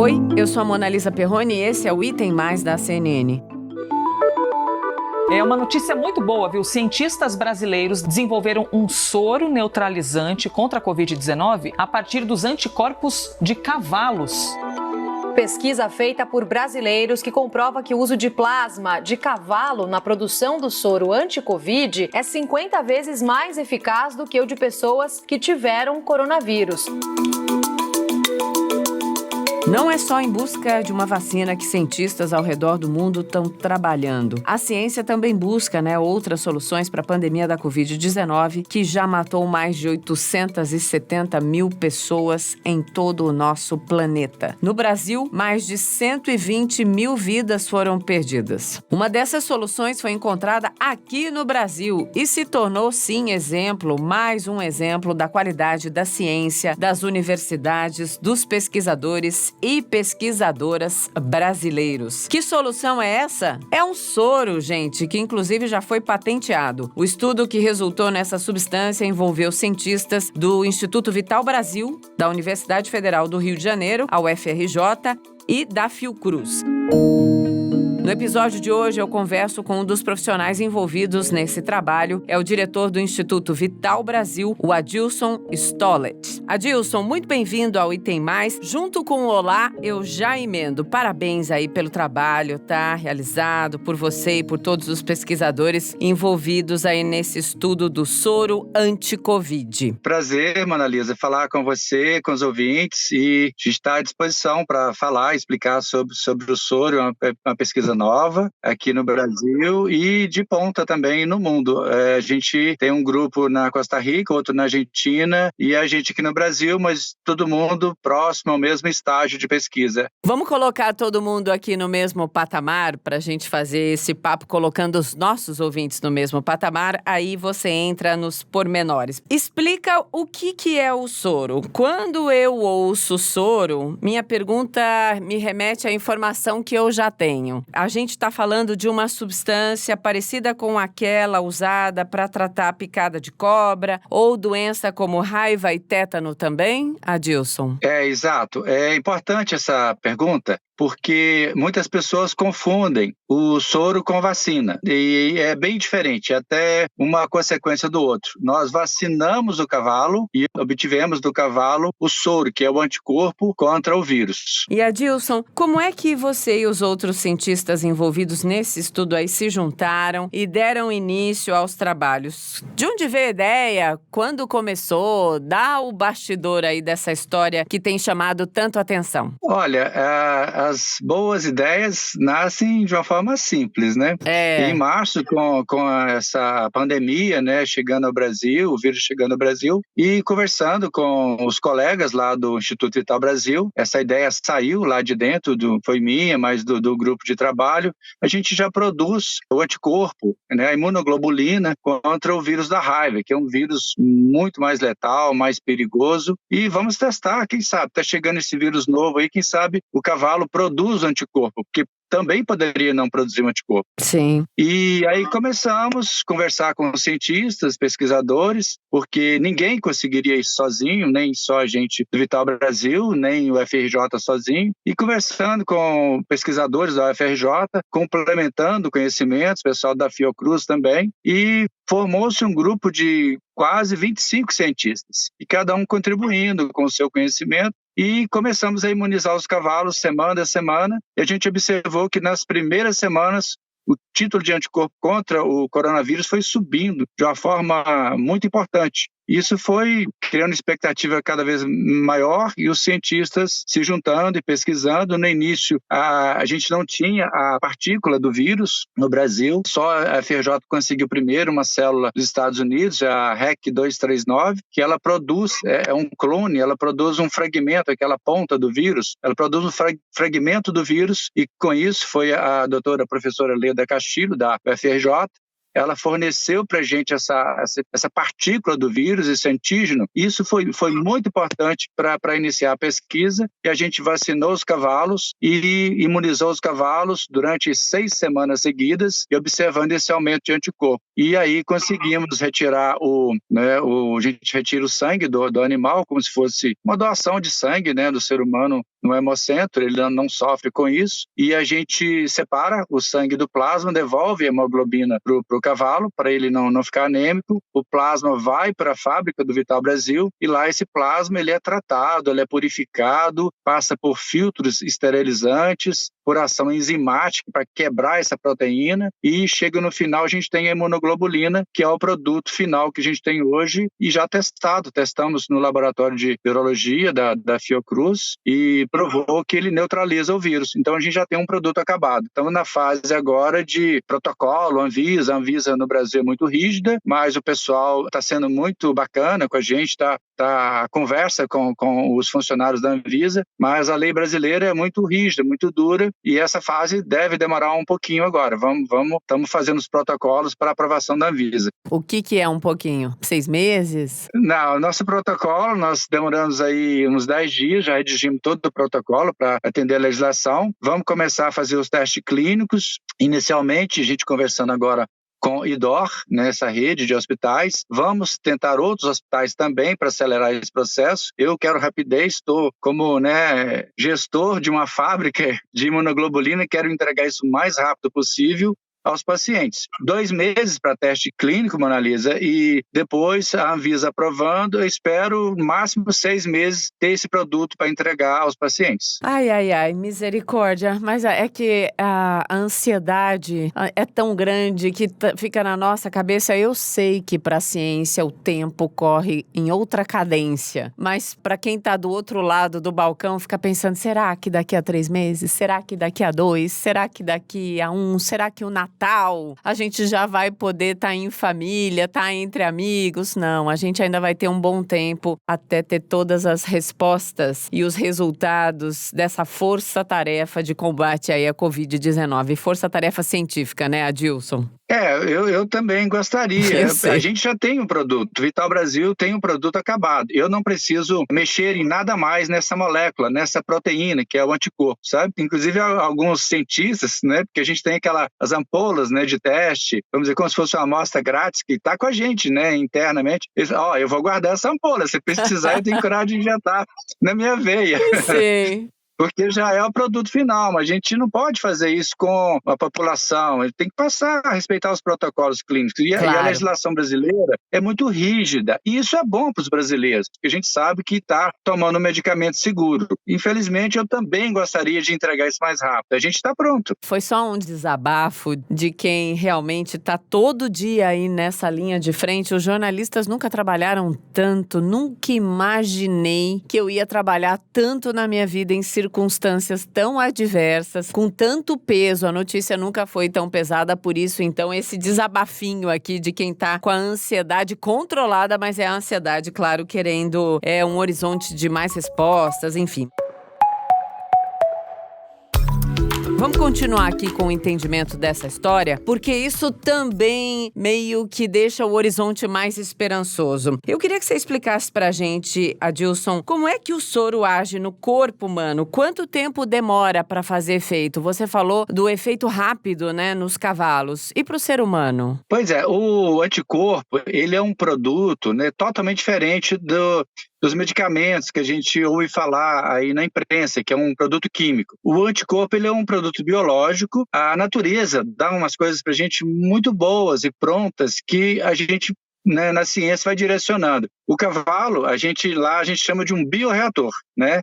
Oi, eu sou a Mona Lisa Perrone e esse é o Item Mais da CNN. É uma notícia muito boa, viu? Cientistas brasileiros desenvolveram um soro neutralizante contra a Covid-19 a partir dos anticorpos de cavalos. Pesquisa feita por brasileiros que comprova que o uso de plasma de cavalo na produção do soro anti-Covid é 50 vezes mais eficaz do que o de pessoas que tiveram coronavírus. Não é só em busca de uma vacina que cientistas ao redor do mundo estão trabalhando. A ciência também busca, outras soluções para a pandemia da Covid-19, que já matou mais de 870 mil pessoas em todo o nosso planeta. No Brasil, mais de 120 mil vidas foram perdidas. Uma dessas soluções foi encontrada aqui no Brasil e se tornou, sim, mais um exemplo da qualidade da ciência, das universidades, dos pesquisadores e pesquisadoras brasileiros. Que solução é essa? É um soro, gente, que inclusive já foi patenteado. O estudo que resultou nessa substância envolveu cientistas do Instituto Vital Brasil, da Universidade Federal do Rio de Janeiro, a UFRJ, e da Fiocruz. No episódio de hoje, eu converso com um dos profissionais envolvidos nesse trabalho. É o diretor do Instituto Vital Brasil, o Adilson Stollet. Adilson, muito bem-vindo ao Item Mais. Junto com o Olá, eu já emendo. Parabéns aí pelo trabalho, realizado por você e por todos os pesquisadores envolvidos aí nesse estudo do soro anti-Covid. Prazer, Mona Lisa, falar com você, com os ouvintes, e a gente está à disposição para falar, explicar sobre o soro, uma pesquisa nova aqui no Brasil e de ponta também no mundo. A gente tem um grupo na Costa Rica, outro na Argentina e a gente aqui no Brasil, mas todo mundo próximo ao mesmo estágio de pesquisa. Vamos colocar todo mundo aqui no mesmo patamar para a gente fazer esse papo, colocando os nossos ouvintes no mesmo patamar, aí você entra nos pormenores. Explica o que é o soro. Quando eu ouço soro, minha pergunta me remete à informação que eu já tenho. A gente está falando de uma substância parecida com aquela usada para tratar a picada de cobra ou doença como raiva e tétano também, Adilson? Exato. É importante essa pergunta, porque muitas pessoas confundem o soro com vacina. E é bem diferente, é até uma consequência do outro. Nós vacinamos o cavalo e obtivemos do cavalo o soro, que é o anticorpo contra o vírus. E Adilson, como é que você e os outros cientistas envolvidos nesse estudo aí se juntaram e deram início aos trabalhos? De onde veio a ideia? Quando começou? Dá o bastidor aí dessa história que tem chamado tanto atenção. Olha, as boas ideias nascem de uma forma simples, né? Em março, com essa pandemia, chegando ao Brasil, o vírus chegando ao Brasil, e conversando com os colegas lá do Instituto Vital Brasil, essa ideia saiu lá de dentro, foi minha, mas do grupo de trabalho, a gente já produz o anticorpo, a imunoglobulina contra o vírus da raiva, que é um vírus muito mais letal, mais perigoso, e vamos testar, quem sabe, está chegando esse vírus novo aí, quem sabe o cavalo produz anticorpo, porque também poderia não produzir um anticorpo. Sim. E aí começamos a conversar com os cientistas, pesquisadores, porque ninguém conseguiria isso sozinho, nem só a gente do Vital Brasil, nem o UFRJ sozinho, e conversando com pesquisadores da UFRJ, complementando conhecimentos, pessoal da Fiocruz também, e formou-se um grupo de quase 25 cientistas, e cada um contribuindo com o seu conhecimento, e começamos a imunizar os cavalos semana a semana, e a gente observou que nas primeiras semanas o título de anticorpo contra o coronavírus foi subindo de uma forma muito importante. Isso foi criando expectativa cada vez maior e os cientistas se juntando e pesquisando. No início, a gente não tinha a partícula do vírus no Brasil, só a FRJ conseguiu primeiro uma célula dos Estados Unidos, a REC-239, que ela produz, é um clone, ela produz um fragmento, aquela ponta do vírus, ela produz um fragmento do vírus e com isso foi a professora Leda Castilho, da UFRJ, ela forneceu para a gente essa partícula do vírus, esse antígeno. Isso foi muito importante para iniciar a pesquisa, e a gente vacinou os cavalos e imunizou os cavalos durante 6 semanas seguidas, e observando esse aumento de anticorpo. E aí conseguimos retirar a gente retira o sangue do animal, como se fosse uma doação de sangue, do ser humano no hemocentro, ele não sofre com isso, e a gente separa o sangue do plasma, devolve a hemoglobina para o cavalo, para ele não ficar anêmico. O plasma vai para a fábrica do Vital Brasil, e lá esse plasma ele é tratado, ele é purificado, passa por filtros esterilizantes, por ação enzimática para quebrar essa proteína, e chega no final a gente tem a imunoglobulina, que é o produto final que a gente tem hoje e já testamos no laboratório de virologia da Fiocruz e provou que ele neutraliza o vírus. Então a gente já tem um produto acabado. Estamos na fase agora de protocolo, a Anvisa no Brasil é muito rígida, mas o pessoal está sendo muito bacana com a gente, tá conversa com os funcionários da Anvisa, mas a lei brasileira é muito rígida, muito dura, e essa fase deve demorar um pouquinho agora. Estamos fazendo os protocolos para aprovação da Anvisa. O que é um pouquinho? 6 meses? Não, nosso protocolo, nós demoramos aí uns 10 dias, já redigimos todo o protocolo para atender a legislação. Vamos começar a fazer os testes clínicos. Inicialmente, a gente conversando agora com IDOR, nessa rede de hospitais. Vamos tentar outros hospitais também para acelerar esse processo. Eu quero rapidez, estou como gestor de uma fábrica de imunoglobulina, quero entregar isso o mais rápido possível aos pacientes. 2 meses para teste clínico, Mona Lisa, e depois a Anvisa aprovando, eu espero no máximo 6 meses ter esse produto para entregar aos pacientes. Ai, misericórdia. Mas é que a ansiedade é tão grande que fica na nossa cabeça. Eu sei que para a ciência o tempo corre em outra cadência, mas para quem está do outro lado do balcão fica pensando, será que daqui a 3 meses? Será que daqui a 2? Será que daqui a 1? Será que o Natal a gente já vai poder estar em família, estar entre amigos? Não, a gente ainda vai ter um bom tempo até ter todas as respostas e os resultados dessa força-tarefa de combate aí à Covid-19. Força-tarefa científica, né, Adilson? Eu também gostaria. A gente já tem um produto. Vital Brasil tem um produto acabado. Eu não preciso mexer em nada mais nessa molécula, nessa proteína, que é o anticorpo, sabe? Inclusive, alguns cientistas, porque a gente tem as ampolas, de teste, vamos dizer, como se fosse uma amostra grátis, que está com a gente, internamente. Eles, eu vou guardar essa ampola. Se precisar, eu tenho coragem de injetar na minha veia. Sim. Porque já é o produto final, mas a gente não pode fazer isso com a população, ele tem que passar a respeitar os protocolos clínicos. E a legislação brasileira é muito rígida, e isso é bom para os brasileiros, porque a gente sabe que está tomando um medicamento seguro. Infelizmente, eu também gostaria de entregar isso mais rápido. A gente está pronto. Foi só um desabafo de quem realmente está todo dia aí nessa linha de frente. Os jornalistas nunca trabalharam tanto, nunca imaginei que eu ia trabalhar tanto na minha vida em circunstâncias tão adversas, com tanto peso. A notícia nunca foi tão pesada, por isso, então, esse desabafinho aqui de quem tá com a ansiedade controlada, mas é a ansiedade, claro, querendo um horizonte de mais respostas, enfim. Vamos continuar aqui com o entendimento dessa história, porque isso também meio que deixa o horizonte mais esperançoso. Eu queria que você explicasse pra gente, Adilson, como é que o soro age no corpo humano? Quanto tempo demora para fazer efeito? Você falou do efeito rápido, nos cavalos. E pro ser humano? Pois é, o anticorpo, ele é um produto, totalmente diferente dos medicamentos que a gente ouve falar aí na imprensa, que é um produto químico. O anticorpo, ele é um produto biológico. A natureza dá umas coisas pra gente muito boas e prontas que a gente, na ciência, vai direcionando. O cavalo, a gente chama de um bioreator,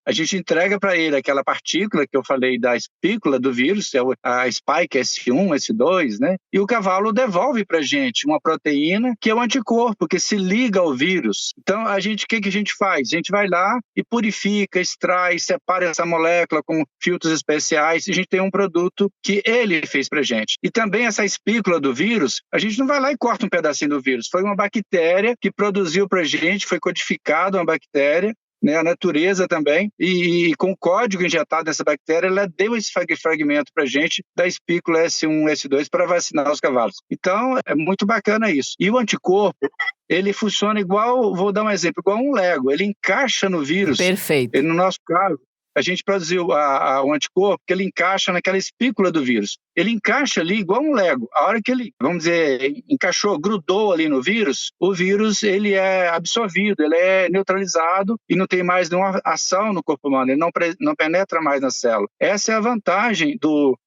A gente entrega para ele aquela partícula que eu falei da espícula do vírus, a spike S1, S2, E o cavalo devolve para a gente uma proteína que é o anticorpo, que se liga ao vírus. Então, o que a gente faz? A gente vai lá e purifica, extrai, separa essa molécula com filtros especiais, e a gente tem um produto que ele fez para a gente. E também essa espícula do vírus, a gente não vai lá e corta um pedacinho do vírus. Foi uma bactéria que produziu para a gente, foi codificada uma bactéria, a natureza também, e com o código injetado nessa bactéria, ela deu esse fragmento para a gente da espícula S1, S2 para vacinar os cavalos. Então, é muito bacana isso. E o anticorpo, ele funciona igual, vou dar um exemplo, igual um Lego, ele encaixa no vírus. Perfeito. No nosso caso, a gente produziu o anticorpo que ele encaixa naquela espícula do vírus. Ele encaixa ali igual um Lego. A hora que ele, vamos dizer, encaixou, grudou ali no vírus, o vírus ele é absorvido, ele é neutralizado e não tem mais nenhuma ação no corpo humano, ele não penetra mais na célula. Essa é a vantagem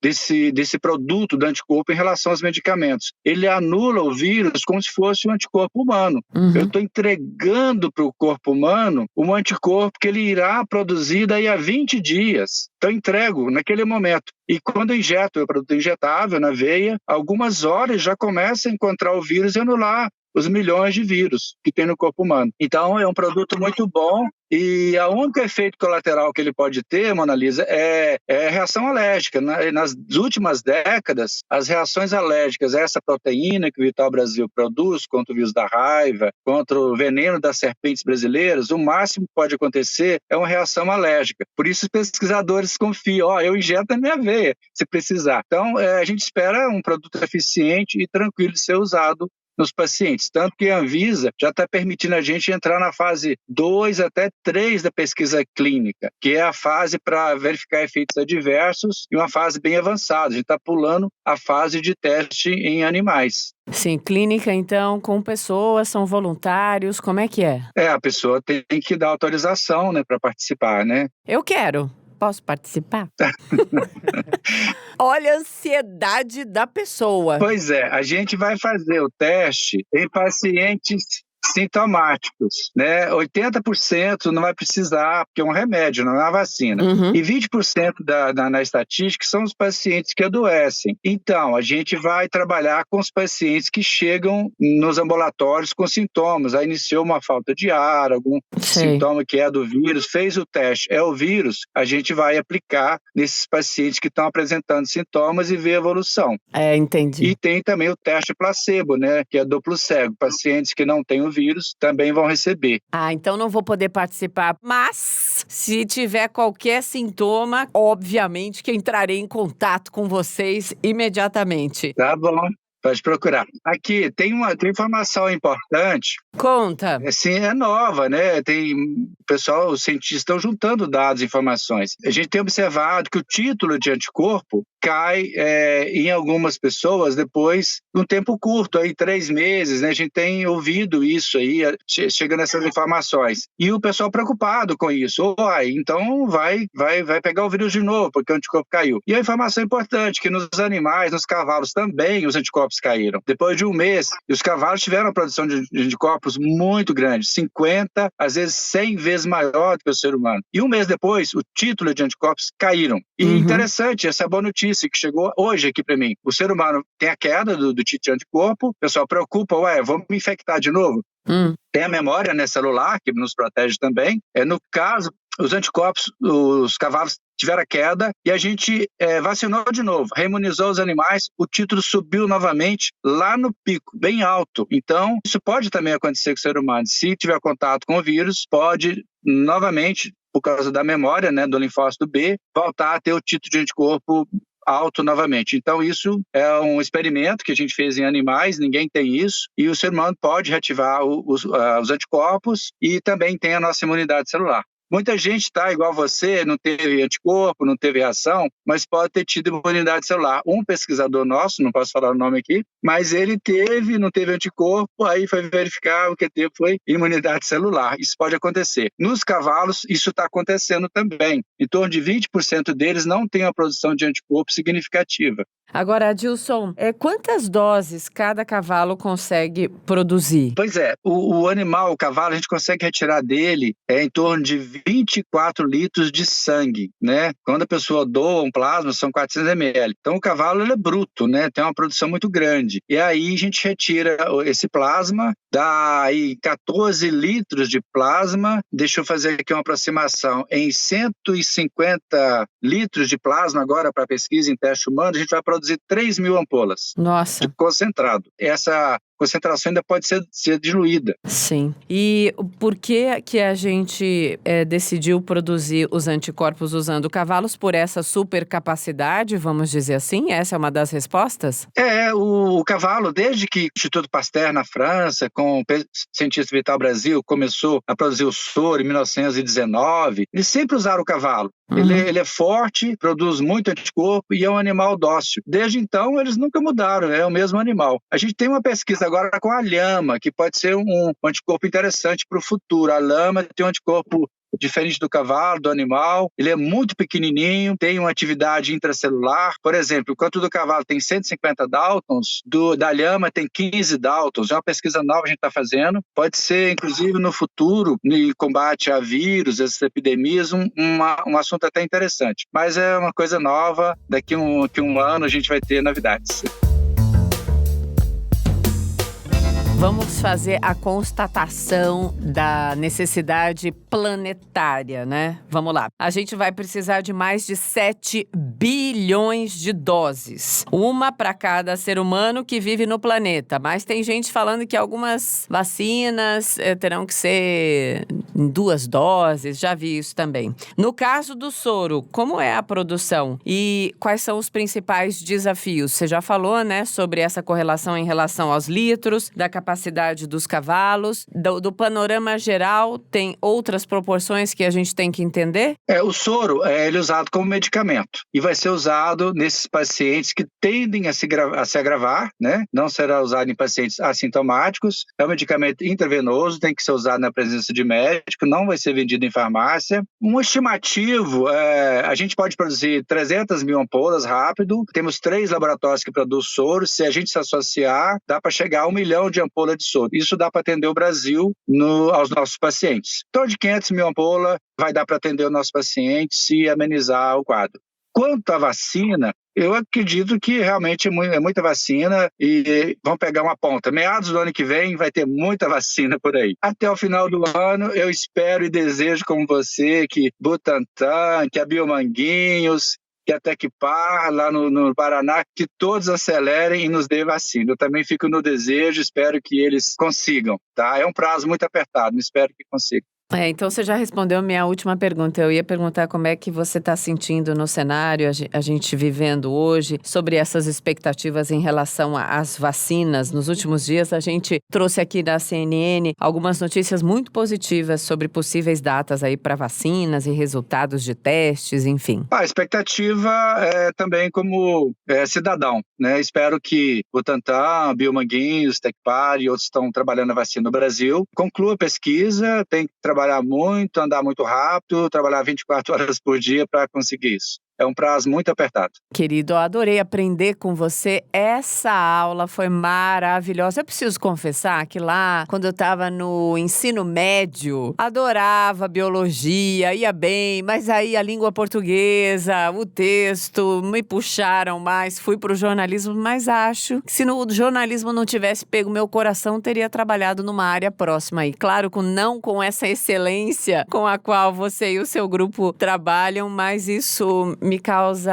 desse produto do anticorpo em relação aos medicamentos. Ele anula o vírus como se fosse um anticorpo humano. Eu estou entregando para o corpo humano um anticorpo que ele irá produzir daí a 20 dias. Então, entrego naquele momento. E quando eu injeto o produto injetável na veia, algumas horas já começa a encontrar o vírus e anular os milhões de vírus que tem no corpo humano. Então, é um produto muito bom e o único efeito colateral que ele pode ter, Mona Lisa, é reação alérgica. Nas últimas décadas, as reações alérgicas a essa proteína que o Vital Brasil produz contra o vírus da raiva, contra o veneno das serpentes brasileiras, o máximo que pode acontecer é uma reação alérgica. Por isso, os pesquisadores confiam, eu injeto na minha veia, se precisar. Então, a gente espera um produto eficiente e tranquilo de ser usado nos pacientes, tanto que a Anvisa já está permitindo a gente entrar na fase 2 até 3 da pesquisa clínica, que é a fase para verificar efeitos adversos e uma fase bem avançada. A gente está pulando a fase de teste em animais. Sim, clínica então com pessoas, são voluntários, como é que é? A pessoa tem que dar autorização, né, para participar, né? Eu quero. Posso participar? Olha a ansiedade da pessoa. Pois é, a gente vai fazer o teste em pacientes sintomáticos, né? 80% não vai precisar, porque é um remédio, não é uma vacina. E 20% na estatística são os pacientes que adoecem. Então, a gente vai trabalhar com os pacientes que chegam nos ambulatórios com sintomas. Aí iniciou uma falta de ar, algum sintoma que é do vírus, fez o teste, é o vírus, a gente vai aplicar nesses pacientes que estão apresentando sintomas e ver a evolução. Entendi. E tem também o teste placebo, né? Que é duplo cego. Pacientes que não têm o vírus também vão receber. Então não vou poder participar, mas se tiver qualquer sintoma, obviamente que entrarei em contato com vocês imediatamente. Tá bom. Pode procurar. Aqui, tem informação importante. Conta. Assim, é nova, né? Os cientistas estão juntando dados e informações. A gente tem observado que o título de anticorpo cai em algumas pessoas depois de um tempo curto, aí 3 meses, né? A gente tem ouvido isso aí, chegando essas informações. E o pessoal preocupado com isso. Então vai pegar o vírus de novo, porque o anticorpo caiu. E a informação importante, que nos animais, nos cavalos também, os anticorpos caíram. Depois de um mês, os cavalos tiveram uma produção de anticorpos muito grande, 50, às vezes 100 vezes maior do que o ser humano. E um mês depois, o título de anticorpos caíram. E interessante, essa boa notícia que chegou hoje aqui para mim. O ser humano tem a queda do título de anticorpo, o pessoal preocupa, vou me infectar de novo? Tem a memória, né, celular, que nos protege também. No caso, os anticorpos, os cavalos tiveram a queda e a gente vacinou de novo, reimunizou os animais, o título subiu novamente lá no pico, bem alto. Então, isso pode também acontecer com o ser humano. Se tiver contato com o vírus, pode novamente, por causa da memória, né, do linfócito B, voltar a ter o título de anticorpo alto novamente. Então, isso é um experimento que a gente fez em animais, ninguém tem isso, e o ser humano pode reativar os anticorpos e também tem a nossa imunidade celular. Muita gente está igual você, não teve anticorpo, não teve reação, mas pode ter tido imunidade celular. Um pesquisador nosso, não posso falar o nome aqui, mas ele não teve anticorpo, aí foi verificar, o que teve foi imunidade celular. Isso pode acontecer. Nos cavalos, isso está acontecendo também. Em torno de 20% deles não tem uma produção de anticorpo significativa. Agora, Adilson, quantas doses cada cavalo consegue produzir? Pois é, o animal, o cavalo, a gente consegue retirar dele em torno de 24 litros de sangue, né? Quando a pessoa doa um plasma, são 400 ml. Então, o cavalo ele é bruto, né? Tem uma produção muito grande. E aí, a gente retira esse plasma, dá aí 14 litros de plasma. Deixa eu fazer aqui uma aproximação. Em 150 litros de plasma, agora para pesquisa em teste humano, a gente vai produzir 3.000 ampolas. Nossa. De concentrado. Essa concentração ainda pode ser diluída. Sim. E por que a gente decidiu produzir os anticorpos usando cavalos? Por essa supercapacidade, vamos dizer assim? Essa é uma das respostas? O cavalo, desde que o Instituto Pasteur na França, com o cientista Vital Brasil, começou a produzir o soro em 1919, eles sempre usaram o cavalo. Ele é forte, produz muito anticorpo e é um animal dócil. Desde então, eles nunca mudaram, é o mesmo animal. A gente tem uma pesquisa agora com a lhama, que pode ser um anticorpo interessante para o futuro. A lhama tem um anticorpo diferente do cavalo, do animal. Ele é muito pequenininho, tem uma atividade intracelular. Por exemplo, enquanto do cavalo tem 150 Daltons, da lhama tem 15 Daltons. É uma pesquisa nova que a gente está fazendo. Pode ser, inclusive, no futuro, no combate a vírus, essas epidemias, um assunto até interessante. Mas é uma coisa nova. Daqui um ano a gente vai ter novidades. Vamos fazer a constatação da necessidade planetária, né? Vamos lá. A gente vai precisar de mais de 7 bilhões de doses. Uma para cada ser humano que vive no planeta. Mas tem gente falando que algumas vacinas terão que ser em 2 doses. Já vi isso também. No caso do soro, como é a produção? E quais são os principais desafios? Você já falou, né, sobre essa correlação em relação aos litros, da capacidade dos cavalos. Do panorama geral, tem outras proporções que a gente tem que entender? O soro ele é usado como medicamento e vai ser usado nesses pacientes que tendem a se agravar, né? Não será usado em pacientes assintomáticos. É um medicamento intravenoso, tem que ser usado na presença de médico, não vai ser vendido em farmácia. Um estimativo, a gente pode produzir 300 mil ampolas rápido. Temos 3 laboratórios que produzem soro. Se a gente se associar, dá para chegar a 1 milhão de ampolas de soro. Isso dá para atender o Brasil aos nossos pacientes. Então, de 500 mil ampolas, vai dar para atender os nossos pacientes e amenizar o quadro. Quanto à vacina, eu acredito que realmente é muita vacina e vamos pegar uma ponta. Meados do ano que vem vai ter muita vacina por aí. Até o final do ano, eu espero e desejo, como você, que Butantan, que a Biomanguinhos, que a Tecpar, lá no Paraná, que todos acelerem e nos dê vacina. Eu também fico no desejo, espero que eles consigam, tá? É um prazo muito apertado, mas espero que consigam. Então você já respondeu a minha última pergunta. Eu ia perguntar como é que você está sentindo no cenário, a gente vivendo hoje, sobre essas expectativas em relação às vacinas. Nos últimos dias, a gente trouxe aqui da CNN algumas notícias muito positivas sobre possíveis datas aí para vacinas e resultados de testes, enfim. A expectativa é também como cidadão, né? Espero que o Butantan, Biomanguinhos, Tecpar e outros estão trabalhando a vacina no Brasil. Conclua a pesquisa, tem que trabalhar muito, andar muito rápido, trabalhar 24 horas por dia para conseguir isso. É um prazo muito apertado. Querido, eu adorei aprender com você. Essa aula foi maravilhosa. Eu preciso confessar que lá, quando eu estava no ensino médio, adorava biologia, ia bem, mas aí a língua portuguesa, o texto, me puxaram mais, fui para o jornalismo, mas acho que se no jornalismo não tivesse pego meu coração, teria trabalhado numa área próxima aí. Claro, não com essa excelência com a qual você e o seu grupo trabalham, mas isso me causa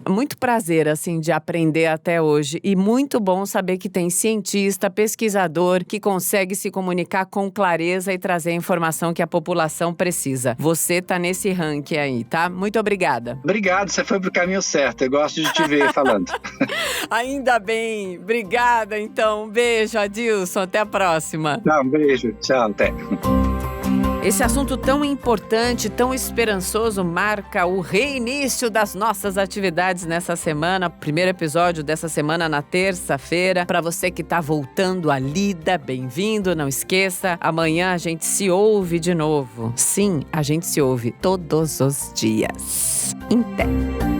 muito prazer, assim, de aprender até hoje. E muito bom saber que tem cientista, pesquisador, que consegue se comunicar com clareza e trazer a informação que a população precisa. Você tá nesse ranking aí, tá? Muito obrigada. Obrigado, você foi pro caminho certo. Eu gosto de te ver falando. Ainda bem. Obrigada, então. Um beijo, Adilson. Até a próxima. Um beijo. Tchau, até. Esse assunto tão importante, tão esperançoso, marca o reinício das nossas atividades nessa semana. Primeiro episódio dessa semana na terça-feira. Para você que está voltando à lida, bem-vindo. Não esqueça, amanhã a gente se ouve de novo. Sim, a gente se ouve todos os dias. Até!